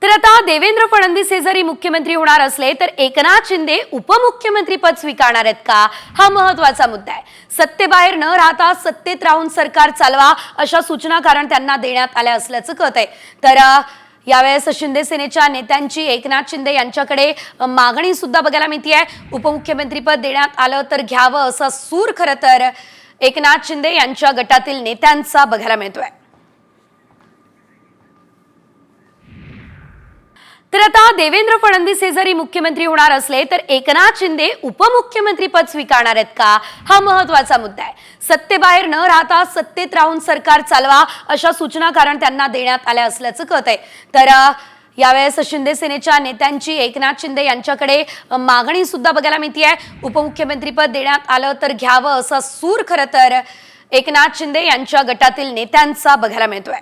तर आता देवेंद्र फडणवीस हे जरी मुख्यमंत्री होणार असले तर एकनाथ शिंदे उपमुख्यमंत्री पद स्वीकारणार आहेत का, हा महत्त्वाचा मुद्दा आहे। सत्तेबाहेर न राहता सत्तेत राहून सरकार चालवा अशा सूचना कारण त्यांना देण्यात आल्या असल्याचं कळतंय। तर यावेळेस शिंदे सेनेच्या नेत्यांची एकनाथ शिंदे यांच्याकडे मागणी सुद्धा बघायला मिळतेय। उपमुख्यमंत्री पद देण्यात आलं तर घ्यावं असा सूर खरं तर एकनाथ शिंदे यांच्या गटातील नेत्यांचा बघायला मिळतोय। तर आता देवेंद्र फडणवीस हे जरी मुख्यमंत्री होणार असले तर एकनाथ शिंदे उपमुख्यमंत्री पद स्वीकारणार आहेत का, हा महत्त्वाचा मुद्दा आहे। सत्तेबाहेर न राहता सत्तेत राहून सरकार चालवा अशा सूचना कारण त्यांना देण्यात आल्या असल्याचं कळतंय। तर यावेळेस शिंदे सेनेच्या नेत्यांची एकनाथ शिंदे यांच्याकडे मागणी सुद्धा बघायला मिळतेय। उपमुख्यमंत्री पद देण्यात आलं तर घ्यावं असा सूर खरं तर एकनाथ शिंदे यांच्या गटातील नेत्यांचा बघायला मिळतोय।